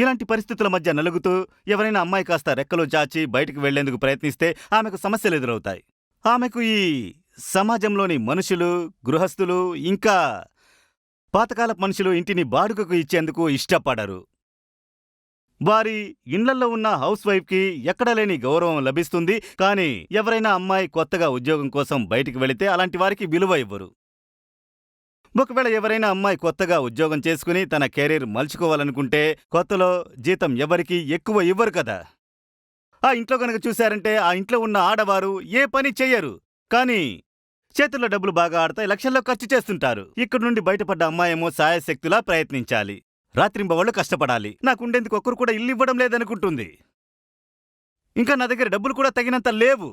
ఇలాంటి పరిస్థితుల మధ్య నలుగుతూ ఎవరైనా అమ్మాయి కాస్త రెక్కలు చాచి బయటికి వెళ్లేందుకు ప్రయత్నిస్తే ఆమెకు సమస్యలు ఎదురవుతాయి. ఆమెకు ఈ సమాజంలోని మనుషులు, గృహస్థులు, ఇంకా పాతకాలపు మనుషులు ఇంటిని బాడుగకు ఇచ్చేందుకు ఇష్టపడరు. వారి ఇండ్లల్లో ఉన్న హౌస్ వైఫ్కి ఎక్కడలేని గౌరవం లభిస్తుంది. కానీ ఎవరైనా అమ్మాయి కొత్తగా ఉద్యోగం కోసం బయటికి వెళితే అలాంటి వారికి విలువ ఇవ్వరు. ఒకవేళ ఎవరైనా అమ్మాయి కొత్తగా ఉద్యోగం చేసుకుని తన కెరీర్ మలుచుకోవాలనుకుంటే కొత్తలో జీతం ఎవరికీ ఎక్కువ ఇవ్వరు కదా. ఆ ఇంట్లో గనక చూశారంటే ఆ ఇంట్లో ఉన్న ఆడవారు ఏ పని చెయ్యరు, కానీ చేతుల్లో డబ్బులు బాగా ఆడతాయి, లక్షల్లో ఖర్చు చేస్తుంటారు. ఇక్కడి నుండి బయటపడ్డ అమ్మాయేమో సాయశక్తులా ప్రయత్నించాలి, రాత్రింబవళ్ళు కష్టపడాలి. నాకుండేందుకు ఒక్కరు కూడా ఇల్లు ఇవ్వడం లేదనుకుంటుంది. ఇంకా నా దగ్గర డబ్బులు కూడా తగినంత లేవు.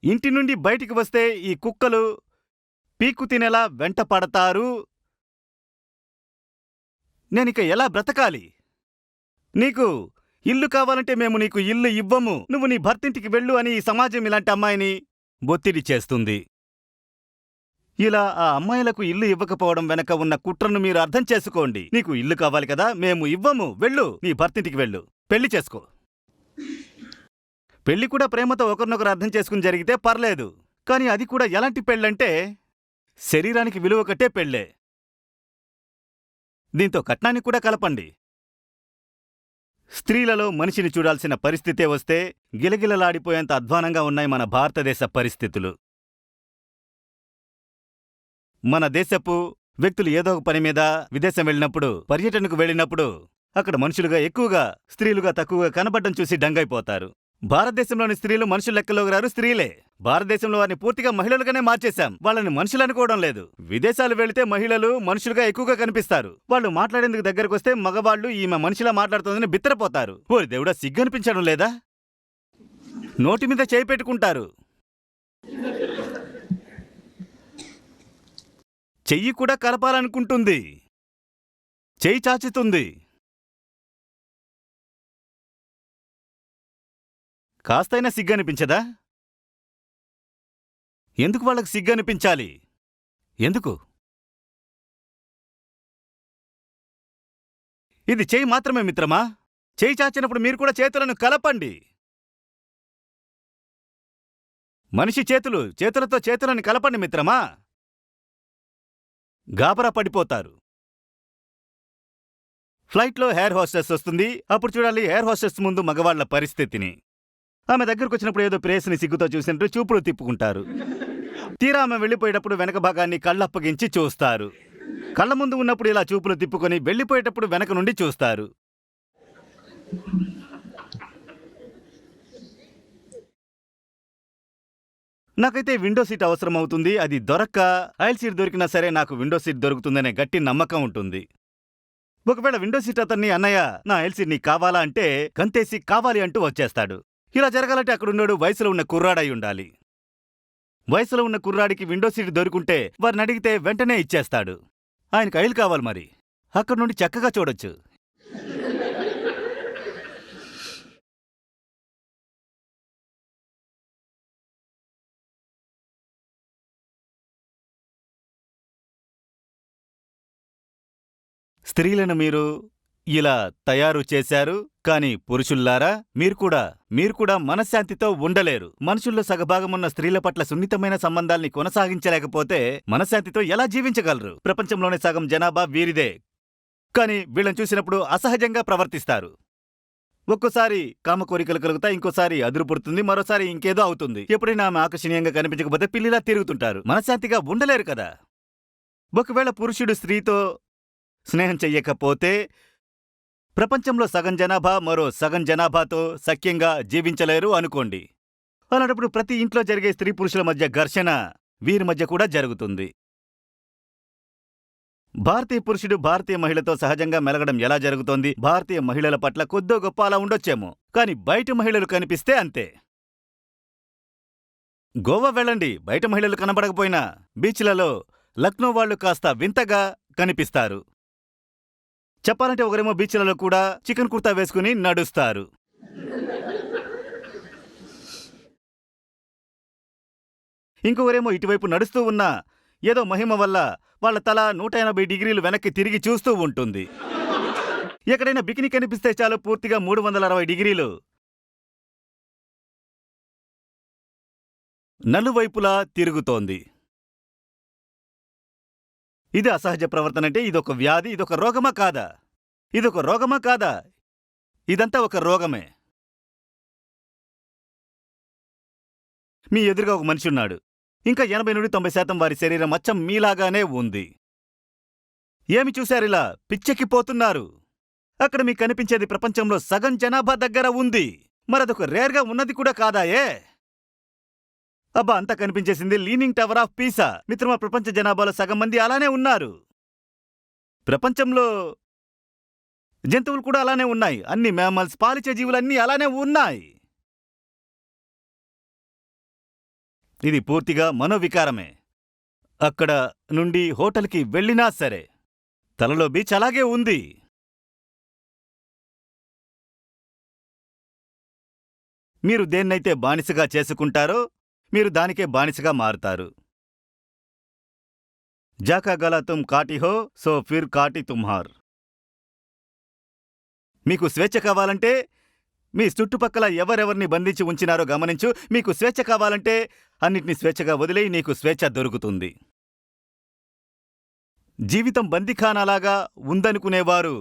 ఇంటి నుండి బయటికి వస్తే ఈ కుక్కలు పీకు తినేలా వెంట పడతారు. నేనిక ఎలా బ్రతకాలి? నీకు ఇల్లు కావాలంటే మేము నీకు ఇల్లు ఇవ్వము, నువ్వు నీ భర్తింటికి వెళ్ళు అని ఈ సమాజం ఇలాంటి అమ్మాయిని ఒత్తిడి చేస్తుంది. ఇలా ఆ అమ్మాయిలకు ఇల్లు ఇవ్వకపోవడం వెనక ఉన్న కుట్రను మీరు అర్థం చేసుకోండి. నీకు ఇల్లు కావాలి కదా, మేము ఇవ్వము, వెళ్ళు, నీ భర్తింటికి వెళ్ళు, పెళ్లి చేసుకో. పెళ్లి కూడా ప్రేమతో ఒకరినొకరు అర్థం చేసుకుని జరిగితే పర్లేదు. కానీ అది కూడా ఎలాంటి పెళ్ళంటే శరీరానికి విలువ కట్టే పెళ్ళే. దీంతో కట్నాన్ని కూడా కలపండి. స్త్రీలలో మనిషిని చూడాల్సిన పరిస్థితే వస్తే గిలగిలలాడిపోయేంత అధ్వానంగా ఉన్నాయి మన భారతదేశ పరిస్థితులు. మన దేశపు వ్యక్తులు ఏదో ఒక పని మీద విదేశం వెళ్ళినప్పుడు, పర్యటనకు వెళ్ళినప్పుడు అక్కడ మనుషులుగా ఎక్కువగా, స్త్రీలుగా తక్కువగా కనబడ్డం చూసి డంగైపోతారు. భారతదేశంలోని స్త్రీలు మనుషుల లెక్కలోకి రారు, స్త్రీలే. భారతదేశంలో వారిని పూర్తిగా మహిళలుగానే మార్చేశాం. వాళ్ళని మనుషులు అనుకోవడం లేదు. విదేశాలు వెళితే మహిళలు మనుషులుగా ఎక్కువగా కనిపిస్తారు. వాళ్ళు మాట్లాడేందుకు దగ్గరకు వస్తే మగవాళ్ళు ఈమె మనిషిలా మాట్లాడుతుందని బిత్తరపోతారు. ఓరి దేవుడా, సిగ్గనిపించడం లేదా? నోటి మీద చేయి పెట్టుకుంటారు. చెయ్యి కూడా కలపాలనుకుంటుంది, చెయ్యి చాచుతుంది. కాస్తైనా సిగ్గనిపించదా? ఎందుకు వాళ్ళకి సిగ్గనిపించాలి? ఎందుకు? ఇది చెయ్యి మాత్రమే మిత్రమా. చెయ్యి చాచినప్పుడు మీరు కూడా చేతులను కలపండి. మనిషి చేతులతో చేతులను కలపండి మిత్రమా. గాబరా పడిపోతారు. ఫ్లైట్లో హెయిర్ హోస్టెస్ వస్తుంది, అప్పుడు చూడాలి హెయిర్ హోస్టెస్ ముందు మగవాళ్ల పరిస్థితిని. ఆమె దగ్గరకు వచ్చినప్పుడు ఏదో ప్రేయస్ని సిగ్గుతో చూసినట్టు చూపులు తిప్పుకుంటారు. తీరా ఆమె వెళ్ళిపోయేటప్పుడు వెనక భాగాన్ని కళ్ళప్పగించి చూస్తారు. కళ్ళ ముందు ఉన్నప్పుడు ఇలా చూపులు తిప్పుకొని వెళ్ళిపోయేటప్పుడు వెనక నుండి చూస్తారు. నాకైతే విండో సీట్ అవసరం అవుతుంది. అది దొరక్క ఐల్ సీట్ దొరికినా సరే నాకు విండో సీట్ దొరుకుతుందనే గట్టి నమ్మకం ఉంటుంది. ఒకవేళ విండో సీట్ అతన్ని అన్నయ్య నా ఐల్ సీట్ నీకు కావాలా అంటే గంతేసి కావాలి అంటూ వచ్చేస్తాడు. ఇలా జరగాలంటే అక్కడున్నాడు వయసులో ఉన్న కుర్రాడై ఉండాలి. వయసులో ఉన్న కుర్రాడికి విండో సీట్ దొరుకుంటే వారిని అడిగితే వెంటనే ఇచ్చేస్తాడు. ఆయనకు ఐల్ కావాలి మరి. అక్కడి నుండి చక్కగా చూడొచ్చు. స్త్రీలను మీరు ఇలా తయారు చేశారు. కాని పురుషుల్లారా మీరు కూడా మనశ్శాంతితో ఉండలేరు. మనుషుల్లో సగభాగమున్న స్త్రీల పట్ల సున్నితమైన సంబంధాల్ని కొనసాగించలేకపోతే మనశ్శాంతితో ఎలా జీవించగలరు? ప్రపంచంలోనే సగం జనాభా వీరిదే. కాని వీళ్ళని చూసినప్పుడు అసహజంగా ప్రవర్తిస్తారు. ఒక్కోసారి కామకోరికలు కలుగుతాయి, ఇంకోసారి అదురు పుడుతుంది, మరోసారి ఇంకేదో అవుతుంది. ఎప్పుడైనా ఆమె ఆకర్షణీయంగా కనిపించకపోతే పిల్లిలా తిరుగుతుంటారు. మనశ్శాంతిగా ఉండలేరు కదా. ఒకవేళ పురుషుడు స్త్రీతో స్నేహం చెయ్యకపోతే ప్రపంచంలో సగం జనాభా మరో సగం జనాభాతో సఖ్యంగా జీవించలేరు అనుకోండి. అలాంటప్పుడు ప్రతి ఇంట్లో జరిగే స్త్రీ పురుషుల మధ్య ఘర్షణ వీరి మధ్య కూడా జరుగుతుంది. భారతీయ పురుషుడు భారతీయ మహిళతో సహజంగా మెలగడం ఎలా జరుగుతోంది? భారతీయ మహిళల పట్ల కొద్దో గొప్ప అలా ఉండొచ్చేమో, కాని బయట మహిళలు కనిపిస్తే అంతే. గోవా వెళ్ళండి, బయట మహిళలు కనబడకపోయినా బీచ్లలో లక్నో వాళ్లు కాస్త వింతగా కనిపిస్తారు. చెప్పాలంటే ఒకరేమో బీచ్లలో కూడా చికెన్ కుర్తా వేసుకుని నడుస్తారు. ఇంకొకరేమో ఇటువైపు నడుస్తూ ఉన్నా ఏదో మహిమ వల్ల వాళ్ల తల 180 డిగ్రీలు వెనక్కి తిరిగి చూస్తూ ఉంటుంది. ఎక్కడైనా బికిని కనిపిస్తే చాలు పూర్తిగా 360 డిగ్రీలు నలువైపులా తిరుగుతోంది. ఇది అసహజ ప్రవర్తన అంటే ఇదొక వ్యాధి, ఇదొక రోగమా కాదా? ఇదొక రోగమా కాదా? ఇదంతా ఒక రోగమే. మీ ఎదురుగా ఒక మనిషి ఉన్నాడు. ఇంకా 80 నుండి 90% వారి శరీరం అచ్చం మీలాగానే ఉంది. ఏమి చూశారిలా పిచ్చెక్కిపోతున్నారు? అక్కడ మీకు కనిపించేది ప్రపంచంలో సగం జనాభా దగ్గర ఉంది. మరదొక రేర్గా ఉన్నది కూడా కాదాయే. అబ్బా, అంతా కనిపించేసింది లీనింగ్ టవర్ ఆఫ్ పీసా. మిత్రమా, ప్రపంచ జనాభాలో సగం మంది అలానే ఉన్నారు. ప్రపంచంలో జంతువులు కూడా అలానే ఉన్నాయి. అన్ని మ్యామల్స్, పాలిచే జీవులన్నీ అలానే ఉన్నాయి. ఇది పూర్తిగా మనోవికారమే. అక్కడ నుండి హోటల్కి వెళ్ళినా సరే తలలో బీచ్ అలాగే ఉంది. మీరు దేన్నైతే బానిసగా చేసుకుంటారో మీరు దానికే బానిసగా మారుతారు. జాకా గలా తుమ్ కాటి హో సో ఫిర్ కాటి తుమ్హార్. మీకు స్వేచ్ఛ కావాలంటే మీ చుట్టుపక్కల ఎవరెవరిని బంధించి ఉంచినారో గమనించు. మీకు స్వేచ్ఛ కావాలంటే అన్నిటినీ స్వేచ్ఛగా వదిలేయి, నీకు స్వేచ్ఛ దొరుకుతుంది. జీవితం బందిఖానాలాగా ఉందనుకునేవారు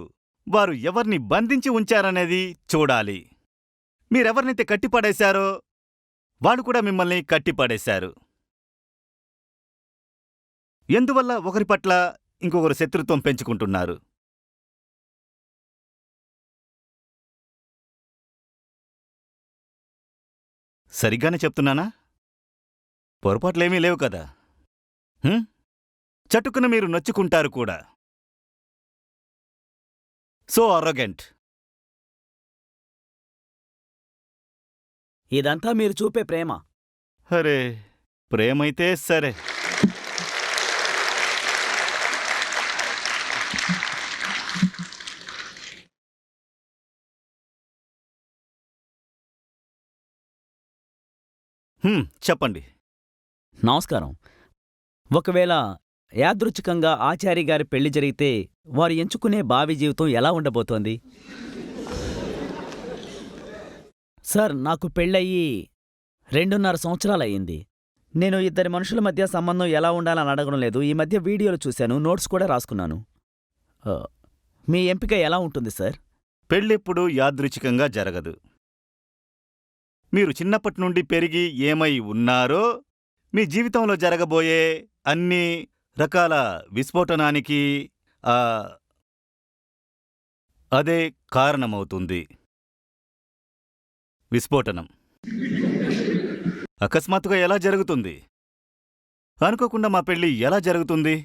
వారు ఎవర్ని బంధించి ఉంచారనేది చూడాలి. మీరెవరినైతే కట్టిపడేశారో వాళ్ళు కూడా మిమ్మల్ని కట్టిపడేశారు. ఎందువల్ల ఒకరి పట్ల ఇంకొకరు శత్రుత్వం పెంచుకుంటున్నారు? సరిగ్గానే చెప్తున్నానా? పొరపాట్లేమీ లేవు కదా. చటుకున మీరు నొచ్చుకుంటారు కూడా. So arrogant. ఇదంతా మీరు చూపే ప్రేమ. అరే, ప్రేమైతే సరే. చెప్పండి. నమస్కారం. ఒకవేళ యాదృచ్ఛికంగా ఆచారి గారి పెళ్లి జరిగితే వారు ఎంచుకునే భావి జీవితం ఎలా ఉండబోతోంది? సార్, నాకు పెళ్ళయ్యి 2.5 సంవత్సరాలయ్యింది. నేను ఇద్దరి మనుషుల మధ్య సంబంధం ఎలా ఉండాలని అడగడం లేదు. ఈ మధ్య వీడియోలు చూశాను, నోట్స్ కూడా రాసుకున్నాను. మీ ఎంపిక ఎలా ఉంటుంది సార్? పెళ్ళెప్పుడూ యాదృచ్ఛికంగా జరగదు. మీరు చిన్నప్పటి నుండి పెరిగి ఏమై ఉన్నారో మీ జీవితంలో జరగబోయే అన్ని రకాల విస్ఫోటనానికి అదే కారణమవుతుంది. విస్ఫోటనం అకస్మాత్తుగా ఎలా జరుగుతుంది? అనుకోకుండా మా పెళ్లి ఎలా జరుగుతుంది?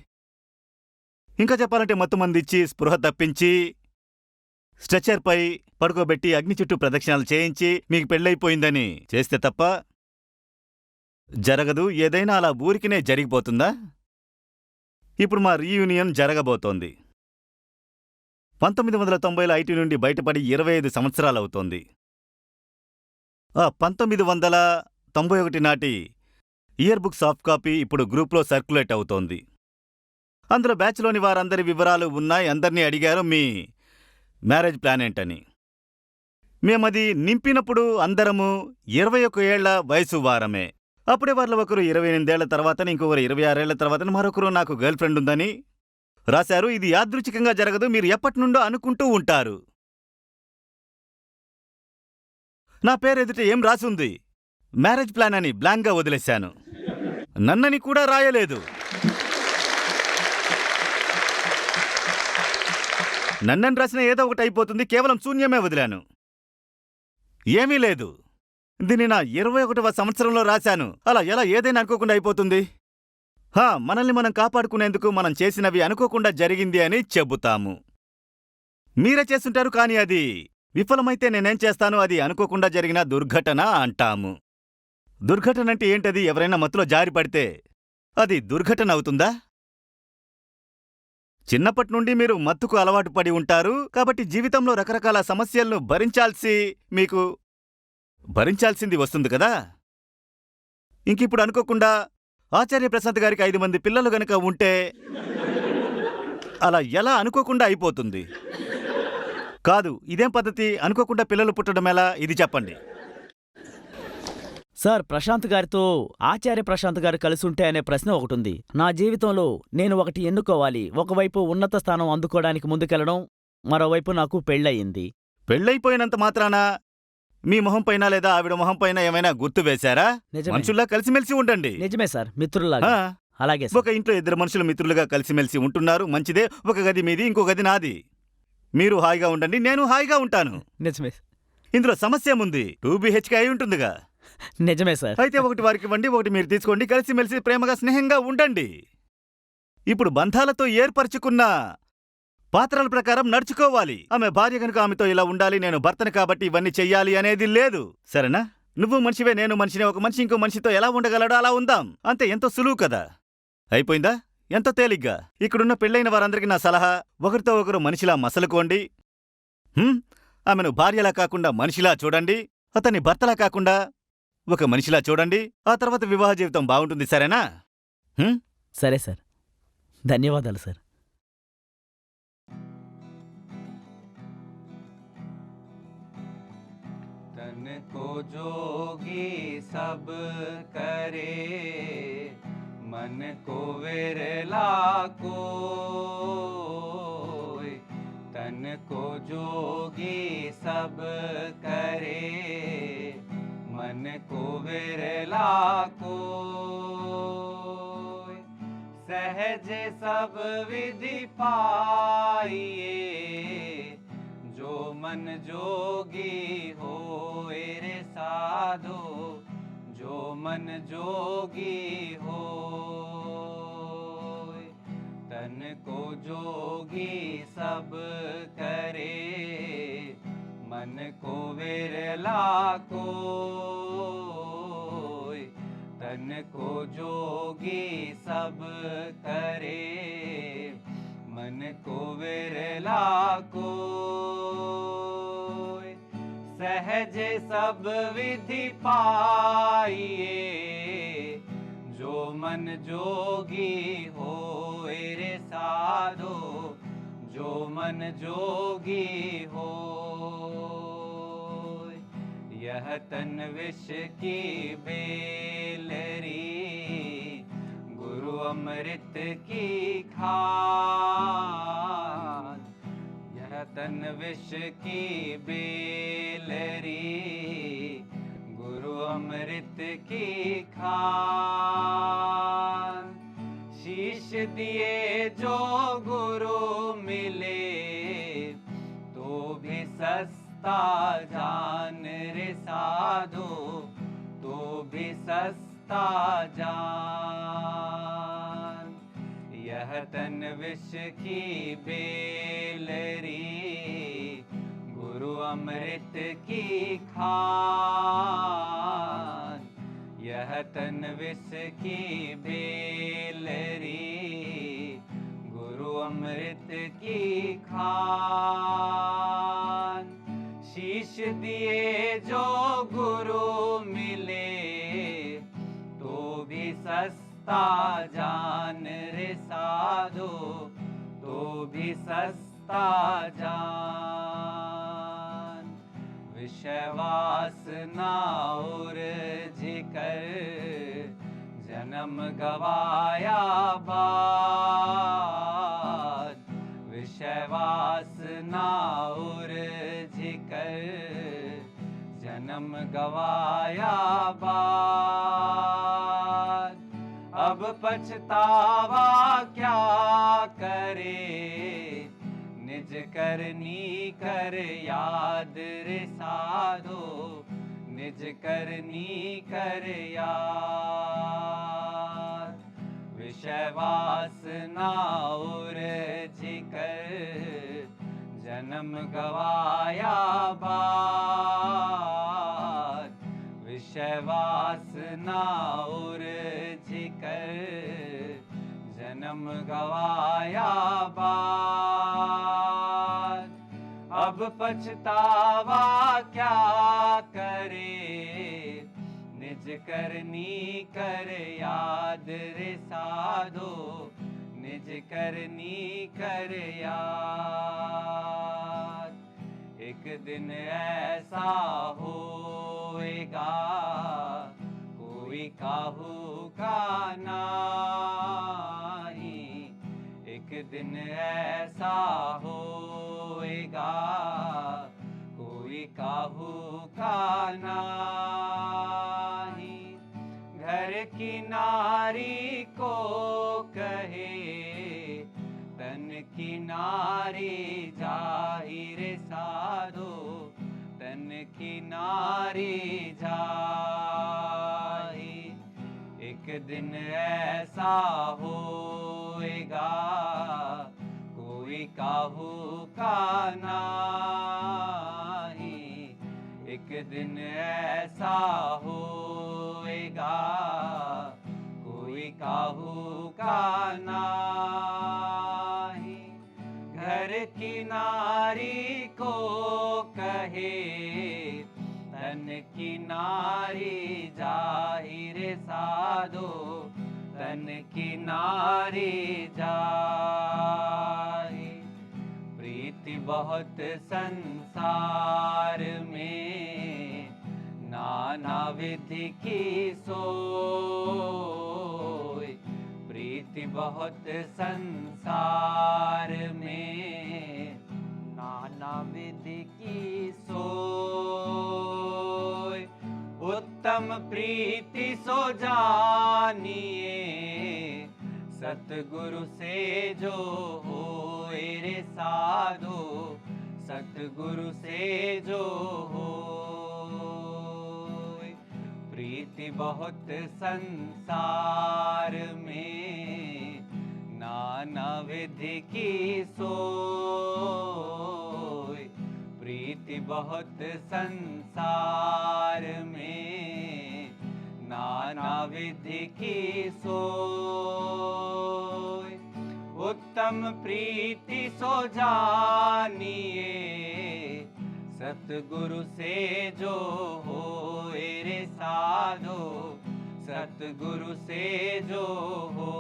ఇంకా చెప్పాలంటే మత్తుమందిచ్చి స్పృహ తప్పించి స్ట్రెచర్పై పడుకోబెట్టి అగ్ని చుట్టూ ప్రదక్షిణాలు చేయించి మీకు పెళ్ళైపోయిందని చేస్తే తప్ప జరగదు. ఏదైనా అలా ఊరికినే జరిగిపోతుందా? ఇప్పుడు మా రీయూనియన్ జరగబోతోంది. 1990లో ఐటీ నుండి బయటపడి 25 సంవత్సరాలవుతోంది. ఆ 1991 నాటి ఇయర్ బుక్ సాఫ్ట్ కాపీ ఇప్పుడు గ్రూప్లో సర్క్యులేట్ అవుతోంది. అందులో బ్యాచ్లోని వారందరి వివరాలు ఉన్నాయి. అందర్నీ అడిగారు మీ మ్యారేజ్ ప్లాన్ ఏంటని. మేమది నింపినప్పుడు అందరము 21 ఏళ్ల వయసు వారమే. అప్పుడే వాళ్ళ ఒకరు 28 ఏళ్ల తర్వాత, ఇంకొకరు 26 ఏళ్ల తర్వాత, మరొకరు నాకు గర్ల్ ఫ్రెండ్ ఉందని రాశారు. ఇది యాదృచ్ఛికంగా జరగదు, మీరు ఎప్పటినుండో అనుకుంటూ ఉంటారు. నా పేరెదుట ఏం రాసుంది? మ్యారేజ్ ప్లాన్ అని బ్లాంక్గా వదిలేశాను. నన్నని కూడా రాయలేదు. నన్నని రాసిన ఏదో ఒకటి అయిపోతుంది, కేవలం శూన్యమే వదిలాను. ఏమీ లేదు. దీన్ని నా 21వ సంవత్సరంలో రాశాను. అలా ఎలా ఏదైనా అనుకోకుండా అయిపోతుంది? మనల్ని మనం కాపాడుకునేందుకు మనం చేసినవి అనుకోకుండా జరిగింది అని చెబుతాము. మీరే చేస్తుంటారు, కానీ అది విఫలమైతే నేనేం చేస్తాను? అది అనుకోకుండా జరిగిన దుర్ఘటన అంటాము. దుర్ఘటన అంటే ఏంటది? ఎవరైనా మత్తులో జారిపడితే అది దుర్ఘటన అవుతుందా? చిన్నప్పటి నుండి మీరు మత్తుకు అలవాటు పడి ఉంటారు, కాబట్టి జీవితంలో రకరకాల సమస్యలను భరించాల్సింది వస్తుంది కదా. ఇంకిప్పుడు అనుకోకుండా ఆచార్య ప్రసాద్ గారికి 5 మంది పిల్లలు గనక ఉంటే అలా ఎలా అనుకోకుండా అయిపోతుంది? కాదు, ఇదేం పద్ధతి? అనుకోకుండా పిల్లలు పుట్టడం ఎలా? ఇది చెప్పండి. సార్, ప్రశాంత్ గారితో ఆచార్య ప్రశాంత్ గారు కలిసి ఉంటే అనే ప్రశ్న ఒకటుంది. నా జీవితంలో నేను ఒకటి ఎన్నుకోవాలి. ఒకవైపు ఉన్నత స్థానం అందుకోవడానికి ముందుకెళ్లడం, మరోవైపు నాకు పెళ్ళయింది. పెళ్ళైపోయినంత మాత్రాన మీ మొహం పైన లేదా ఆవిడ మొహం పైన ఏమైనా గుర్తు వేశారా? నిజమే. మనుషుల్లా కలిసిమెలిసి ఉండండి. నిజమే సార్, మిత్రుల్లాగా. ఆ, అలాగే సార్. ఒక ఇంట్లో 2 మనుషులు మిత్రులుగా కలిసిమెలిసి ఉంటున్నారు, మంచిదే. ఒక గది మీది, ఇంకో గది నాది. మీరు హాయిగా ఉండండి, నేను హాయిగా ఉంటాను. నిజమే. ఇందులో సమస్య ఏముంది? 2 BHK అయి ఉంటుందిగా. నిజమే సార్. అయితే ఒకటి వారికి ఇవ్వండి, ఒకటి మీరు తీసుకోండి. కలిసిమెలిసి ప్రేమగా స్నేహంగా ఉండండి. ఇప్పుడు బంధాలతో ఏర్పరచుకున్న పాత్రల ప్రకారం నడుచుకోవాలి. ఆమె భార్య కనుక ఆమెతో ఇలా ఉండాలి, నేను భర్తను కాబట్టి ఇవన్నీ చెయ్యాలి అనేది లేదు. సరేనా? నువ్వు మనిషివే, నేను మనిషినే. ఒక మనిషి ఇంకో మనిషితో ఎలా ఉండగలడో అలా ఉందాం. అంతే. ఎంతో సులువు కదా. అయిపోయిందా? ఎంతో తేలిగ్గా. ఇక్కడున్న పెళ్ళైన వారందరికీ నా సలహా, ఒకరితో ఒకరు మనిషిలా మసలుకోండి. ఆమెను భార్యలా కాకుండా మనిషిలా చూడండి. అతన్ని భర్తలా కాకుండా ఒక మనిషిలా చూడండి. ఆ తర్వాత వివాహ జీవితం బాగుంటుంది. సరేనా? సరే సార్. ధన్యవాదాలు సార్. तन को जोगी सब करे, मन को विरला कोय। तन को जोगी सब करे, मन को विरला कोय। सहज सब विधि पाइए, जो मन जोगी होए रे साधो, जो मन जोगी होए। तन को जोगी सब करे, मन को विरला कोय। तन को जोगी सब करे, मन को विरला कोय। सहज सब विधि पाइए, जो मन जोगी होए रे साधो, जो मन जोगी होय। यह तन विष की बेलरी, गुरु अमृत की खान। यह तन विष की बेलरी, गुरु अमृत की खान। शीश दिए जो गुरु मिले, तो भी सस्ता जान रे साधो, तो तो भी सस्ता जान। यह तन विष की बेलरी, गुरु अमृत की खान। यह तन विष की बेलरी, गुरु अमृत की खान। शीश दिए जो गुरु मिले, तो भी सस्ता जान रे साधो, तो भी सस्ता जान। विषय वासना उर्झिकर जन्म गवाया बाद। विषय वासना उर्झिकर जन्म गवाया बाद। अब पछतावा क्या करे, निज करनी कर याद रे साधो, निज करनी कर याद। विषय वासना उर्झिकर जन्म गवाया बाद। विषय वासना उर्झिकर जन्म गवाया बाद। अब पछतावा क्या करे, निज करनी कर याद रे साधो, निज करनी कर याद। एक दिन ऐसा होएगा, कोई काहू का नाही। एक दिन ऐसा होएगा, कोई काहू का नाही। घर की नारी को कहे, तन की नारी जाहिर साधो, तन की नारी जाही। एक दिन ऐसा होएगा, कोई काहू का नाही। एक दिन ऐसा होएगा, कोई काहू का नाही। घर की नारी को कहे, तन की नारी जाहिर साधो, तन की नारी जाही। प्रीति बहुत संसार में, नाना विधि की सोई। प्रीति बहुत संसार में, नाना विधि की सोई। उत्तम प्रीति सो जानिए, सतगुरु से जो होए रे साधो, सतगुरु से जो होए। प्रीति बहुत संसार में, नाना विधि की सोई। प्रीति बहुत संसार में, नाना विधि की सोई। उत्तम प्रीति सो जानिए, सतगुरु से जो होए रे साधो, सतगुरु से जो होए।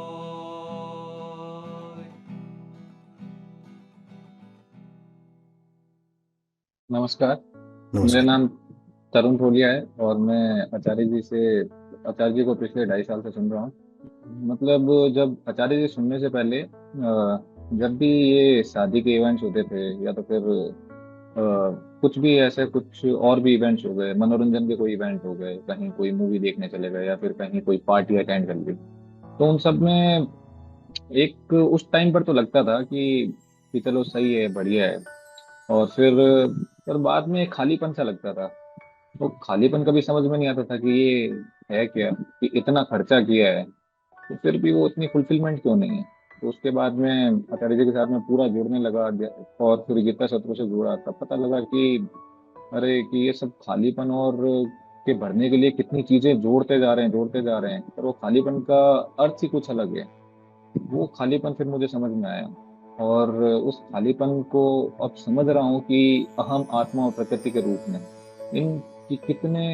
नमस्कार, मेरा नमस्कार। नाम तरुण ठोलिया है और मैं आचार्य जी को पिछले 2.5 साल से सुन रहा हूँ। मतलब जब आचार्य जी सुनने से पहले जब भी ये शादी के इवेंट्स होते थे या तो फिर कुछ भी ऐसे कुछ और भी इवेंट्स हो गए, मनोरंजन के कोई इवेंट हो गए, कहीं कोई मूवी देखने चले गए या फिर कहीं कोई पार्टी अटेंड कर ली, तो उन सब में एक उस टाइम पर तो लगता था कि चलो सही है, बढ़िया है। और फिर बाद में एक खालीपन सा लगता था वो खालीपन कभी समझ में नहीं आता था कि ये है क्या, कि इतना खर्चा किया है तो फिर भी वो इतनी फुलफिलमेंट क्यों नहीं है। तो उसके बाद में आचार्य जी के साथ में पूरा जुड़ने लगा, और फिर गीता सत्रों से जुड़ा, तब पता लगा कि अरे कि ये सब खालीपन और के भरने के लिए कितनी चीजें जोड़ते जा रहे हैं, जोड़ते जा रहे हैं, पर वो खालीपन का अर्थ ही कुछ अलग है। वो खालीपन फिर मुझे समझ में आया, और उस खालीपन को अब समझ रहा हूँ कि अहम आत्मा और प्रकृति के रूप में इन कि कितने,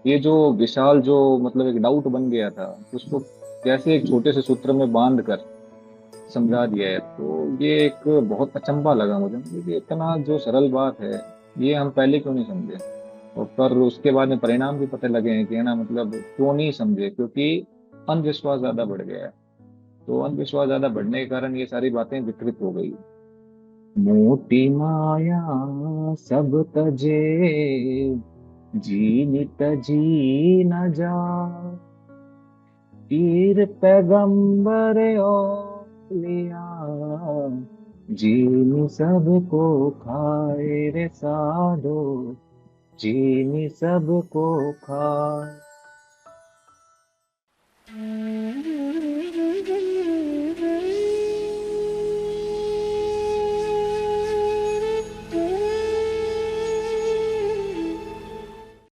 ये जो विशाल जो मतलब एक डाउट बन गया था, उसको कैसे एक छोटे से सूत्र में बांध कर समझा दिया है। तो ये एक बहुत अचंभा लगा मुझे, मतलब ये इतना जो सरल बात है, ये हम पहले क्यों नहीं समझे। और पर उसके बाद में परिणाम भी पता लगे हैं कि है ना, मतलब क्यों नहीं समझे, क्योंकि अंधविश्वास ज्यादा बढ़ गया है। तो अंधविश्वास ज्यादा बढ़ने के कारण ये सारी बातें विकृत हो गई। मोटी माया सब तजे, जीनित जी न जा, पीर पैगंबर औलिया, जीनी सबको खाए रे साधो, जीनी सबको खाए।